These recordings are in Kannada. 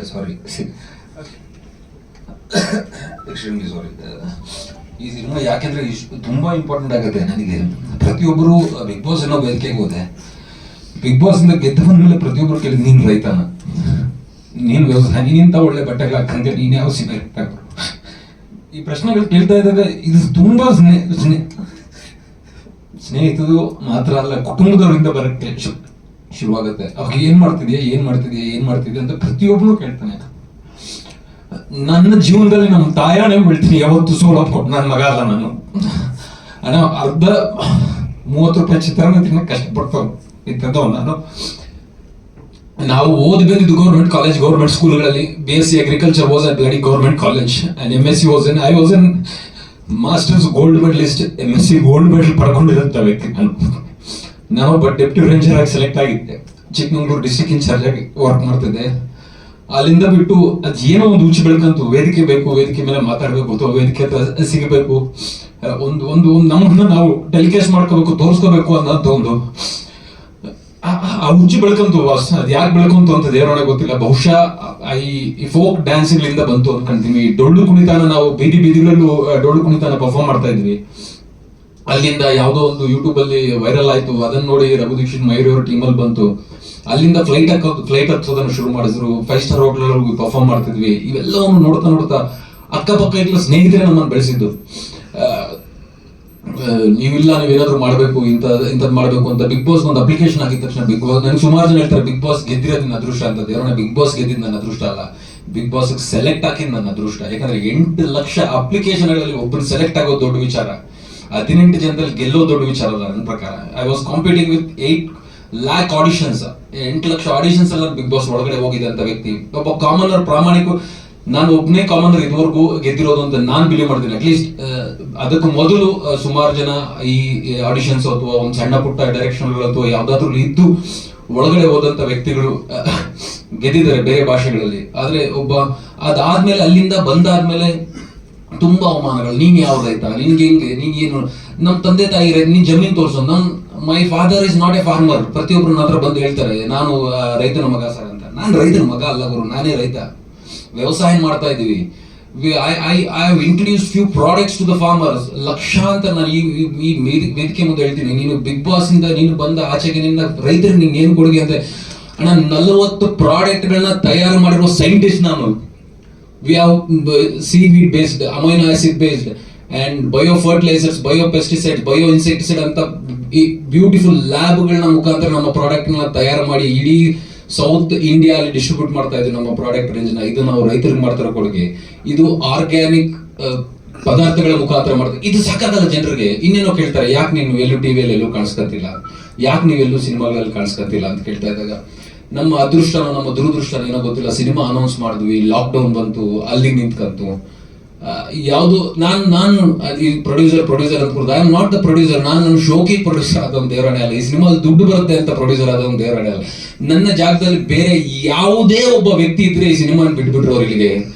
ಸಾರಿ, ಎಕ್ಸ್ಟ್ರೀಮ್ಲಿ ಸಾರಿ. ಈ ಸಿನಿಮಾ ಯಾಕೆಂದ್ರೆ ತುಂಬಾ ಇಂಪಾರ್ಟೆಂಟ್ ಆಗುತ್ತೆ ನನಗೆ. ಪ್ರತಿಯೊಬ್ಬರು ಬಿಗ್ ಬಾಸ್ ಅನ್ನೋ ವೇದಿಕೆಗೆ ಹೋದೆ, ಬಿಗ್ ಬಾಸ್ ಇಂದ ಗೆದ್ದ ಬಂದ್ಮೇಲೆ ಪ್ರತಿಯೊಬ್ಬರು ಕೇಳಿದ್ ನೀನ್ ರೈತನ, ನೀನ್ ವ್ಯವಸಾಯ, ನೀನಿಂತ ಒಳ್ಳೆ ಬಟ್ಟೆಗಳು ಹಾಕಂತ ನೀನ್ ಯಾವ ಸಿನಿಮಾ ಇರ್ತಾರ, ಈ ಪ್ರಶ್ನೆಗಳು ಕೇಳ್ತಾ ಇದ್ದಾಗ ಇದು ತುಂಬಾ ಸ್ನೇಹಿತರು ಮಾತ್ರ ಅಲ್ಲ, ಕುಟುಂಬದವರಿಂದ ಬರಕ್ಕೆ ಶುರುವಾಗುತ್ತೆ. ಅವಾಗ ಏನ್ ಮಾಡ್ತಿದ್ಯಾ ಅಂತ ಪ್ರತಿಯೊಬ್ಬನು ಕೇಳ್ತಾನೆ. ನನ್ನ ಜೀವನದಲ್ಲಿ ನಮ್ಮ ತಾಯಾನೇ ಹೇಳ್ತೀನಿ, ಯಾವತ್ತು ಸೋಲಪ್ಪ ನನ್ನ ಮಗ ಅಲ್ಲ ನಾನು. ಅಣ್ಣ ಅರ್ಧ 30 ರೂಪಾಯಿ ಚಿತ್ರಾನ್ನ ತಿನ್ನಕ್ಕೆ ಕಷ್ಟಪಡ್ತಾವ ಇದ್ದವ ನಾನು. ನಾವು ಓದಿ ಬಂದಿದ್ದು ಗೌರ್ಮೆಂಟ್ ಕಾಲೇಜ್, ಗೌರ್ಮೆಂಟ್ ಸ್ಕೂಲ್ಗಳಲ್ಲಿ. BSc agriculture was at bloody government college and MSc was in, I was in masters gold medalist, MSc gold medal ಪಡ್ಕೊಂಡಿರಂತ ವ್ಯಕ್ತಿ ನಾನು. ಬಟ್ ಡೆಪ್ಯೂಟಿ ರೇಂಜರ್ ಆಗಿ ಸೆಲೆಕ್ಟ್ ಆಗಿದ್ದೆ, ಚಿಕ್ಕಮಂಗ್ಳೂರು ಡಿಸ್ಟ್ರಿಕ್ಟ್ ಇನ್ಚಾರ್ಜ್ ಆಗಿ ವರ್ಕ್ ಮಾಡ್ತಿದ್ದೆ. ಅಲ್ಲಿಂದ ಬಿಟ್ಟು ಅದ್ ಏನೋ ಒಂದು ಹುಚ್ಚು ಬೆಳ್ಕಂತು, ವೇದಿಕೆ ಬೇಕು, ವೇದಿಕೆ ಮೇಲೆ ಮಾತಾಡ್ಬೇಕು ಅಥವಾ ವೇದಿಕೆ ಸಿಗಬೇಕು, ಒಂದು ನಮ್ಮನ್ನ ನಾವು ಟೆಲಿಕಾಸ್ಟ್ ಮಾಡ್ಕೋಬೇಕು, ತೋರಿಸ್ಕೋಬೇಕು ಅನ್ನೋದು ಒಂದು ಆ ಹುಚ್ಚು ಬೆಳ್ಕಂತು. ಅದ್ ಯಾಕೆ ಬೆಳ್ಕಂತು ಅಂತ ದೇವರೊಳಗೆ ಗೊತ್ತಿಲ್ಲ. ಬಹುಶಃ ಈ ಫೋಕ್ ಡ್ಯಾನ್ಸ್ಗಳಿಂದ ಬಂತು ಅನ್ಕೊಂತೀನಿ. ಡೊಳ್ಳು ಕುಣಿತಾನ ನಾವು ಬೀದಿಗಳಲ್ಲೂ ಡೊಳ್ಳು ಕುಣಿತಾನ ಪರ್ಫಾರ್ಮ್ ಮಾಡ್ತಾ ಇದ್ವಿ. ಅಲ್ಲಿಂದ ಯಾವುದೋ ಒಂದು ಯೂಟ್ಯೂಬ್ ಅಲ್ಲಿ ವೈರಲ್ ಆಯ್ತು, ಅದನ್ನ ನೋಡಿ ರಘು ದೀಕ್ಷಿತ್ ಮಯೂರಿ ಅವ್ರ ಟೀಮಲ್ಲಿ ಬಂತು. ಅಲ್ಲಿಂದ ಫ್ಲೈಟ್ ಹತ್ತೋದನ್ನು ಶುರು ಮಾಡಿದ್ರು. 5 ಸ್ಟಾರ್ ಹೋಟೆಲ್ ಪರ್ಫಾರ್ಮ್ ಮಾಡ್ತಿದ್ವಿ. ಇವೆಲ್ಲವನ್ನು ನೋಡ್ತಾ ಅಕ್ಕಪಕ್ಕ ಇಟ್ಲ ಸ್ನೇಹಿತರೆ ನಮ್ಮನ್ನು ಬೆಳೆಸಿದ್ದು. ನೀವೇನಾದ್ರೂ ಮಾಡ್ಬೇಕು, ಇಂಥದ್ದು ಮಾಡ್ಬೇಕು ಅಂತ ಬಿಗ್ ಬಾಸ್ ಒಂದು ಅಪ್ಲಿಕೇಶನ್ ಆಗಿದ ತಕ್ಷಣ ಬಿಗ್ ಬಾಸ್, ನನಗೆ ಸುಮಾರು ಜನ ಹೇಳ್ತಾರೆ ಬಿಗ್ ಬಾಸ್ ಗೆದ್ದಿರೋದು ನನ್ನ ಅದೃಷ್ಟ ಅಂತ. ದೇವರನ್ನ ಬಿಗ್ ಬಾಸ್ ಗೆದ್ದಿದ್ದು ನನ್ನ ಅದೃಷ್ಟ ಅಲ್ಲ, ಬಿಗ್ ಬಾಸ್ ಸೆಲೆಕ್ಟ್ ಹಾಕಿದ್ ನನ್ನ ಅದೃಷ್ಟ. ಯಾಕಂದ್ರೆ 8 ಲಕ್ಷ ಅಪ್ಲಿಕೇಶನ್ಗಳಲ್ಲಿ ಒಬ್ಬರು ಸೆಲೆಕ್ಟ್ ಆಗೋದು ದೊಡ್ಡ ವಿಚಾರ, 18 ಜನದಲ್ಲಿ ಗೆಲ್ಲೋ ದೊಡ್ಡ ವಿಚಾರ ಅಲ್ಲ ನನ್ನ ಪ್ರಕಾರ. I was competing with 8 lakh auditions, 8 lakh auditions ಎಲ್ಲ ಬಿಗ್ ಬಾಸ್ ಒಳಗಡೆ ಹೋಗಿದೆ ಅಂತ ವ್ಯಕ್ತಿ. ಒಬ್ಬ ಕಾಮನರ್, ಪ್ರಾಮಾಣಿಕ, ನಾನು ಒಬ್ಬನೇ ಕಾಮನರ್ ಇದುವರೆಗೂ ಗೆದ್ದಿರೋದು ಅಂತ ನಾನು ಬಿಲೀವ್ ಮಾಡ್ತೀನಿ. ಅಟ್ಲೀಸ್ಟ್ ಅದಕ್ಕೂ ಮೊದಲು ಸುಮಾರು ಜನ ಈ ಆಡಿಷನ್ಸ್ ಅಥವಾ ಒಂದು ಸಣ್ಣ ಪುಟ್ಟ ಡೈರೆಕ್ಷನ್ಗಳು ಅಥವಾ ಯಾವ್ದಾದ್ರು ಇದ್ದು ಒಳಗಡೆ ಹೋದಂತ ವ್ಯಕ್ತಿಗಳು ಗೆದ್ದಿದ್ದಾರೆ ಬೇರೆ ಭಾಷೆಗಳಲ್ಲಿ. ಆದ್ರೆ ಅದಾದ್ಮೇಲೆ ಅಲ್ಲಿಂದ ಬಂದಾದ್ಮೇಲೆ ತುಂಬಾ ಅವಮಾನಗಳು. ನೀನ್ ಯಾವ ರೈತ, ನಿನ್ಗೆ ಹೆಂಗೆ, ನೀನ್ ನಮ್ ತಂದೆ ತಾಯಿ ನೀನ್ ಜಮೀನ್ ತೋರ್ಸೋ. My father is not a farmer. ಪ್ರತಿಯೊಬ್ರು ನನ್ನ ಹತ್ರ ಬಂದು ಹೇಳ್ತಾರೆ ನಾನು ರೈತನ ಮಗ ಸರ್ ಅಂತ. ನಾನು ರೈತನ ಮಗ ಅಲ್ಲ ಗುರು, ನಾನೇ ರೈತ. ವ್ಯವಸಾಯ ಮಾಡ್ತಾ ಇದೀವಿ. I have introduce few products to the farmers. ಲಕ್ಷಾಂತರ ನಾನು ಈ ವೇದಿಕೆ ಮುಂದೆ ಹೇಳ್ತೀನಿ, ನೀನು ಬಿಗ್ ಬಾಸ್ ಇಂದ ನೀನು ಬಂದ ಆಚೆಗೆ ನಿನ್ನ ರೈತರಿಗೆ ನೀನ್ ಏನು ಕೊಡುಗೆ ಅಂತ. ಅಣ್ಣ 40 ಪ್ರಾಡಕ್ಟ್ಗಳನ್ನ ತಯಾರು ಮಾಡಿರುವ ಸೈಂಟಿಸ್ಟ್ ನಾನು. We have seaweed based, amino acid based and biofertilizers, biopesticides, bioinsecticide ಅಂತ ಬ್ಯೂಟಿಫುಲ್ ಲ್ಯಾಬ್ಗಳನ್ನ ಮುಖಾಂತರ ನಮ್ಮ ಪ್ರಾಡಕ್ಟ್ ನ ತಯಾರು ಮಾಡಿ ಇಡೀ ಸೌತ್ ಇಂಡಿಯಾ ಅಲ್ಲಿ ಡಿಸ್ಟ್ರಿಬ್ಯೂಟ್ ಮಾಡ್ತಾ ಇದ್ದೀವಿ ನಮ್ಮ ಪ್ರಾಡಕ್ಟ್ ರೇಂಜ್ ನ. ಇದು ನಾವು ರೈತರಿಗೆ ಮಾಡ್ತಾರ ಕೊಡುಗೆ. ಇದು ಆರ್ಗ್ಯಾನಿಕ್ ಪದಾರ್ಥಗಳ ಮುಖಾಂತರ ಮಾಡ್ತಾರೆ. ಇದು ಸಾಕಾಗಲ್ಲ ಜನರಿಗೆ. ಇನ್ನೇನೋ ಕೇಳ್ತಾರೆ, ಯಾಕೆ ನೀನು ಎಲ್ಲೂ ಟಿವಿಯಲ್ಲಿ ಎಲ್ಲೂ ಕಾಣಿಸ್ಕೊತಿಲ್ಲ, ಯಾಕೆ ನೀವೆಲ್ಲೂ ಸಿನಿಮಾಗಳಲ್ಲಿ ಕಾಣಿಸ್ಕೊತಿಲ್ಲ ಅಂತ ಕೇಳ್ತಾ ಇದ್ದಾಗ ನಮ್ಮ ಅದೃಷ್ಟನೋ ನಮ್ಮ ದುರದೃಷ್ಟನೋ ಏನೋ ಗೊತ್ತಿಲ್ಲ. ಸಿನಿಮಾ ಅನೌನ್ಸ್ ಮಾಡಿದ್ವಿ, ಲಾಕ್ಡೌನ್ ಬಂತು, ಅಲ್ಲಿ ನಿಂತ್ಕಂತು. ಯಾವುದು ನಾನು ಈ ಪ್ರೊಡ್ಯೂಸರ್ ಅಂತ ಕೂಡದು, I am not the producer. ನಾನು ಶೋಕಿ ಪ್ರೊಡ್ಯೂಸರ್ ಆದವನು ದೇವರಾಣೆ ಅಲ್ಲ. ಈ ಸಿನಿಮಾ ದುಡ್ಡು ಬರುತ್ತೆ ಅಂತ ಪ್ರೊಡ್ಯೂಸರ್ ಆದವನು ದೇವರಾಣೆ ಅಲ್ಲ. ನನ್ನ ಜಾಗದಲ್ಲಿ ಬೇರೆ ಯಾವುದೇ ಒಬ್ಬ ವ್ಯಕ್ತಿ ಇದ್ರೆ ಈ ಸಿನಿಮಾ ಬಿಟ್ಬಿಟ್ರು ಅವ್ರು ಇಲ್ಲಿಗೆ,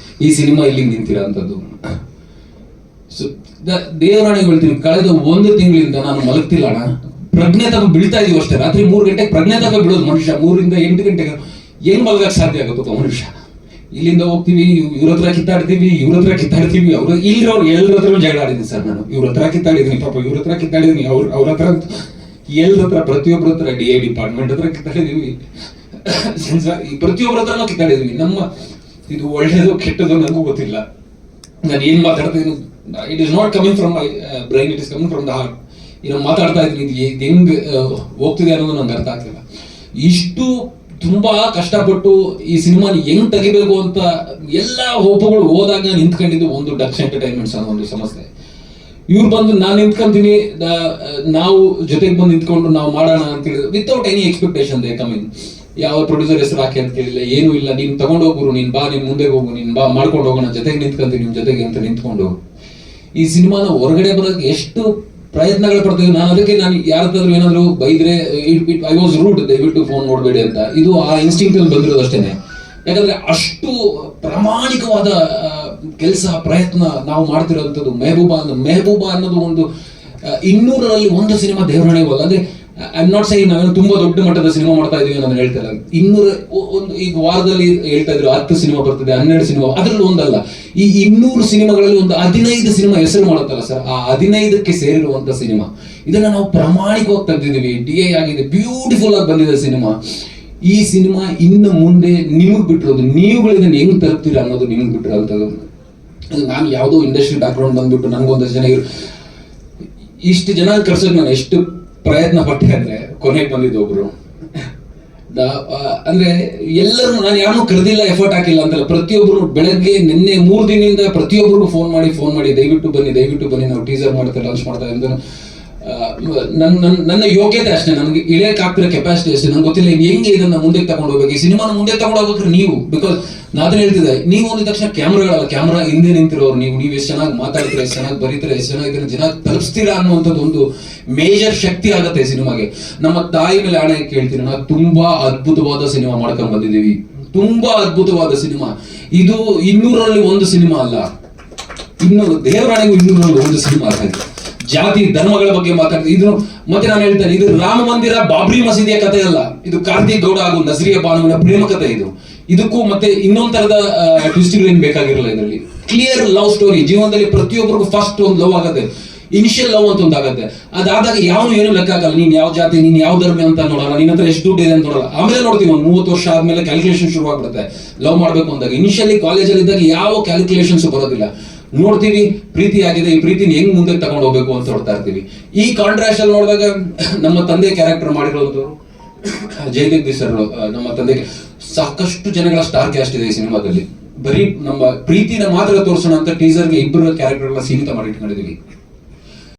ಈ ಸಿನಿಮಾ ಇಲ್ಲಿಗೆ ನಿಂತಿರೋ ಅಂತದ್ದು. ದೇವರಾಣೆ ಹೇಳ್ತೀನಿ, ಕಳೆದ 1 ತಿಂಗಳಿಂದ ನಾನು ಮಲಗ್ತಿಲ್ಲ ಅಣ್ಣ. ಪ್ರಜ್ಞೆ ತಗೋ ಬೀಳ್ತಾ ಇದೀವಿ ಅಷ್ಟೇ. ರಾತ್ರಿ 3 ಗಂಟೆಗೆ ಪ್ರಜ್ಞೆ ತಗೋ ಬೀಳೋದು ಮನುಷ್ಯ. 3 ರಿಂದ 8 ಗಂಟೆಗೆ ಏನ್ ಮಲಗಕ್ಕೆ ಸಾಧ್ಯ ಆಗುತ್ತಪ್ಪ ಮನುಷ್ಯ? ಇಲ್ಲಿಂದ ಹೋಗ್ತೀವಿ, ಇವ್ರ ಹತ್ರ ಕಿತ್ತಾಡ್ತೀವಿ, ಅವ್ರು ಇಲ್ಲಿರೋರು ಎಲ್ಲರ ಹತ್ರ ಜಗಳ ಆಡಿದ್ದೀನಿ ಸರ್ ನಾನು. ಇವ್ರ ಹತ್ರ ಕಿತ್ತಾಡಿದೀನಿ, ಪಾಪ ಇವ್ರ ಹತ್ರ ಕಿತ್ತಾಡಿದೀನಿ, ಅವ್ರ ಹತ್ರ ಎಲ್ಲರ ಹತ್ರ, ಪ್ರತಿಯೊಬ್ಬರ ಹತ್ರ, DI ಡಿಪಾರ್ಟ್ಮೆಂಟ್ ಹತ್ರ ಕಿತ್ತಾಡಿದೀವಿ, ಪ್ರತಿಯೊಬ್ಬರ ಹತ್ರ ಕಿತ್ತಾಡಿದೀವಿ. ನಮ್ಮ ಇದು ಒಳ್ಳೇದು ಕೆಟ್ಟದು ನನಗೂ ಗೊತ್ತಿಲ್ಲ. ನಾನು ಏನ್ ಮಾತಾಡ್ತೀನಿ, it is not coming from my brain, it is coming from the heart. ಮಾತಾಡ್ತಾ ಇದ್ದೀನಿ, ಇದು ಹೆಂಗ್ ಹೋಗ್ತಿದೆ ಅನ್ನೋದು ನಂಗೆ ಅರ್ಥ ಆಗ್ತಿಲ್ಲ. ಇಷ್ಟು ತುಂಬಾ ಕಷ್ಟಪಟ್ಟು ಈ ಸಿನಿಮಾನ ಹೆಂಗ್ ತೆಗಿಬೇಕು ಅಂತ ಎಲ್ಲ ಹೋಪಗಳು ಹೋದಾಗ ನಿಂತ್ಕೊಂಡಿದ್ದು ಒಂದು ಡಕ್ಸ್ ಎಂಟರ್ಟೈನ್ಮೆಂಟ್ಸ್ ಅನ್ನೋ ಒಂದು ಸಂಸ್ಥೆ. ಇವ್ರು ಬಂದು ನಾನು ನಿಂತ್ಕೊಂತೀನಿ, ನಾವು ಜೊತೆಗೆ ಬಂದು ನಿಂತ್ಕೊಂಡು ನಾವು ಮಾಡೋಣ ಅಂತ ಹೇಳಿದ್ರು, without any expectation they coming. ಯಾವ ಪ್ರೊಡ್ಯೂಸರ್ ಹೆಸರು ಹಾಕಿ ಅಂತ ಕೇಳಿಲ್ಲ, ಏನೂ ಇಲ್ಲ. ನೀನ್ ತಗೊಂಡು ಹೋಗ್ರು, ನೀನ್ ಬಾ, ನೀನ್ ಮುಂದೆ ಹೋಗು, ನೀನ್ ಬಾ, ಮಾಡ್ಕೊಂಡು ಹೋಗೋಣ, ಜೊತೆಗೆ ನಿಂತ್ಕೊಂತೀನಿ ನಿಮ್ ಜೊತೆಗೆ ಅಂತ ನಿಂತ್ಕೊಂಡು ಈ ಸಿನಿಮಾನ ಹೊರಗಡೆ ಬರೋಕೆ ಎಷ್ಟು ಪ್ರಯತ್ನಗಳು ಪಡ್ತೀವಿ. ನಾನು ಯಾರತ್ತಾದ್ರೂ ಏನಾದ್ರು ಬೈದ್ರೆ ಐ ವಾಸ್ ರೂಡ್, ದಯವಿಟ್ಟು ಫೋನ್ ನೋಡಬೇಡಿ ಅಂತ, ಇದು ಆ ಇನ್ಸ್ಟಿಂಕ್ಟ್ ಅಲ್ಲಿ ಬಂದಿರೋದು ಅಷ್ಟೇನೆ. ಯಾಕಂದ್ರೆ ಅಷ್ಟು ಪ್ರಾಮಾಣಿಕವಾದ ಕೆಲಸ ಪ್ರಯತ್ನ ನಾವು ಮಾಡ್ತಿರೋಂಥದ್ದು. ಮೆಹಬೂಬಾ ಅನ್ನೋದು ಒಂದು 200ರಲ್ಲಿ 1 ಸಿನಿಮಾ ದೇವರಣೆಗೂ ಅಲ್ಲ. ಅಂದ್ರೆ ಐ ಆಮ್ ನಾಟ್ ಸೇ ನಾವೇನು ತುಂಬಾ ದೊಡ್ಡ ಮಟ್ಟದ ಸಿನಿಮಾ ಮಾಡ್ತಾ ಇದೀವಿ ನಾನು ಹೇಳ್ತಾ ಇಲ್ಲ. 200 ಈಗ ವಾರದಲ್ಲಿ ಹೇಳ್ತಾ ಇದ್ರು 10 ಸಿನಿಮಾ ಬರ್ತದೆ, 12 ಸಿನಿಮಾ, ಅದ್ರಲ್ಲಿ ಒಂದಲ್ಲ. ಈ 200 ಸಿನಿಮಾಗಳಲ್ಲಿ ಒಂದು 15 ಸಿನಿಮಾ ಹೆಸರು ಮಾಡುತ್ತಲ್ಲ ಸರ್, ಆ 15ಕ್ಕೆ ಸೇರಿರುವಂತ ಸಿನಿಮಾ. ಇದನ್ನ ನಾವು ಪ್ರಾಮಾಣಿಕವಾಗಿ ತೆಗೆದಿದ್ದೀವಿ. DI ಆಗಿದೆ, ಬ್ಯೂಟಿಫುಲ್ ಆಗಿ ಬಂದಿದೆ ಸಿನಿಮಾ. ಈ ಸಿನಿಮಾ ಇನ್ನು ಮುಂದೆ ನಿಮಗ್ ಬಿಟ್ಟಿರೋದು, ನೀವುಗಳು ಇದನ್ನ ಹೆಂಗ್ ತಲುಪ್ತೀರಾ ಅನ್ನೋದು ನಿಮಗ್ ಬಿಟ್ಟಿರೋದು. ನಾನು ಯಾವುದೋ ಇಂಡಸ್ಟ್ರಿ ಬ್ಯಾಕ್ ಗ್ರೌಂಡ್ ಬಂದ್ಬಿಟ್ಟು ನನಗೊಂದಷ್ಟು ಜನ ಇಷ್ಟು ಜನ ಕರ್ಸೋಕೆ ನಾನು ಎಷ್ಟು ಪ್ರಯತ್ನ ಪಟ್ಟೆ ಅಂದ್ರೆ ಕೊನೆಗೆ ಬಂದಿದ್ದು ಒಬ್ರು. ಅಂದ್ರೆ ಎಲ್ಲರೂ, ನಾನು ಯಾರನ್ನೂ ಕರೆದಿಲ್ಲ, ಎಫರ್ಟ್ ಹಾಕಿಲ್ಲ ಅಂತಲ್ಲ. ಪ್ರತಿಯೊಬ್ರು ಬೆಳಗ್ಗೆ ನಿನ್ನೆ 3 ದಿನದಿಂದ ಪ್ರತಿಯೊಬ್ಬರಿಗೂ ಫೋನ್ ಮಾಡಿ ದಯವಿಟ್ಟು ಬನ್ನಿ, ನಾವು ಟೀಸರ್ ಮಾಡ್ತೇವೆ, ಲಾಂಚ್ ಮಾಡ್ತೇವೆ ಅಂತ. ನನ್ನ ಯೋಗ್ಯತೆ ಅಷ್ಟೇ, ನನಗೆ ಇಳಿಯಕ್ಕೆ ಆಗ್ತಿರೋ ಕೆಪಾಸಿಟಿ ಅಷ್ಟೇ. ನಂಗೆ ಗೊತ್ತಿಲ್ಲ ಹೆಂಗೆ ಇದನ್ನ ಮುಂದೆ ತಗೊಂಡು ಹೋಗ್ಬೇಕು, ಈ ಸಿನಿಮಾನ ಮುಂದೆ ತಗೊಂಡು ಹೋಗ್ಬೇಕ್ರೆ ನೀವು. ಬಿಕಾಸ್ ನಾನು ಹೇಳ್ತಿದ್ದೆ, ನೀವು ಒಂದ ತಕ್ಷಣ ಕ್ಯಾಮ್ರಾ ಹಿಂದೆ ನಿಂತಿರೋರು ನೀವು ಎಷ್ಟು ಚೆನ್ನಾಗಿ ಮಾತಾಡ್ತೀರಾ, ಎಷ್ಟು ಚೆನ್ನಾಗಿ ಬರೀತೀರಾ, ಎಷ್ಟು ಚೆನ್ನಾಗಿ ಇದನ್ನ ಜನ ತಲುಪಿಸ್ತೀರಾ ಅನ್ನುವಂಥದ್ದು ಒಂದು ಮೇಜರ್ ಶಕ್ತಿ ಆಗುತ್ತೆ ಸಿನಿಮಾಗೆ. ನಮ್ಮ ತಾಯಿ ಮೇಲೆ ಆಣೆ ಕೇಳ್ತೀನಿ, ನಾವು ತುಂಬಾ ಅದ್ಭುತವಾದ ಸಿನಿಮಾ ಮಾಡ್ಕೊಂಡ್ ಬಂದಿದ್ದೀವಿ. ತುಂಬಾ ಅದ್ಭುತವಾದ ಸಿನಿಮಾ ಇದು. 200ರಲ್ಲಿ 1 ಸಿನಿಮಾ ಅಲ್ಲ, ದೇವರಾಣೆಗೂ 200ರಲ್ಲಿ 1 ಸಿನಿಮಾ ಆಗಿದೆ. ಜಾತಿ ಧರ್ಮಗಳ ಬಗ್ಗೆ ಮಾತಾಡ್ತೀವಿ ಇದು. ಮತ್ತೆ ನಾನು ಹೇಳ್ತೇನೆ, ಇದು ರಾಮ ಮಂದಿರ ಬಾಬ್ರಿ ಮಸೀದಿಯ ಕಥೆ ಅಲ್ಲ, ಇದು ಕಾರ್ತಿಕ್ ಗೌಡ ಹಾಗೂ ನಜರಿಯಾ ಬಾನುವಿನ ಪ್ರೇಮ ಕಥೆ. ಇದಕ್ಕೂ ಮತ್ತೆ ಇನ್ನೊಂದ್ ತರದ ಟ್ವಿಸ್ಟ್ಗಳು ಏನ್ ಬೇಕಾಗಿರಲ್ಲ. ಇದರಲ್ಲಿ ಕ್ಲಿಯರ್ ಲವ್ ಸ್ಟೋರಿ. ಜೀವನದಲ್ಲಿ ಪ್ರತಿಯೊಬ್ಬರಿಗೂ ಫಸ್ಟ್ ಒಂದು ಲವ್ ಆಗುತ್ತೆ, ಇನಿಷಿಯಲ್ ಲವ್ ಅಂತ ಒಂದಾಗುತ್ತೆ. ಅದಾದಾಗ ಯಾವನು ಏನು ಲೆಕ್ಕ ಆಗಲ್ಲ, ನೀನ್ ಯಾವ ಜಾತಿ, ನೀನ್ ಯಾವ ಧರ್ಮ ಅಂತ ನೋಡಲ್ಲ, ನಿನ್ನ ಹತ್ರ ಎಷ್ಟು ದುಡ್ಡು ಇದೆ ಅಂತ ನೋಡಲ್ಲ. ಆಮೇಲೆ ನೋಡ್ತೀವಿ, ಒಂದು 30 ವರ್ಷ ಆದ್ಮೇಲೆ ಕ್ಯಾಲ್ಕುಲೇಷನ್ ಶುರು ಆಗ್ಬಿಡುತ್ತೆ ಲವ್ ಮಾಡ್ಬೇಕು ಅಂದಾಗ. ಇನಿಷಿಯಲಿ ಕಾಲೇಜಲ್ಲಿ ಇದ್ದಾಗ ಯಾವ ಕ್ಯಾಲ್ಕುಲೇಷನ್ಸ್ ಬರೋದಿಲ್ಲ. ನೋಡ್ತೀವಿ ಪ್ರೀತಿ ಆಗಿದೆ, ಈ ಪ್ರೀತಿನ ಹೆಂಗ್ ಮುಂದೆ ತಗೊಂಡು ಹೋಗ್ಬೇಕು ಅಂತ ನೋಡ್ತಾ ಇರ್ತೀವಿ. ಈ ಕಾಂಟ್ರಾಸ್ಟ್ ಅಲ್ಲಿ ನೋಡಿದಾಗ ನಮ್ಮ ತಂದೆ ಕ್ಯಾರೆಕ್ಟರ್ ಮಾಡಿರೋದು ಜಯದೀಪ್ ಸರ್, ನಮ್ಮ ತಂದೆಗೆ ಸಾಕಷ್ಟು ಜನಗಳ ಸ್ಟಾರ್ ಕ್ಯಾಸ್ಟ್ ಇದೆ ಈ ಸಿನಿಮಾದಲ್ಲಿ. ಬರೀ ನಮ್ಮ ಪ್ರೀತಿನ ಮಾತ್ರ ತೋರಿಸೋಣ ಅಂತ ಟೀಸರ್ಗೆ 2 ಕ್ಯಾರೆಕ್ಟರ್ಗಳನ್ನ ಸೀಮಿತ ಮಾಡಿ ಇಟ್ಕೊಂಡಿದೀವಿ.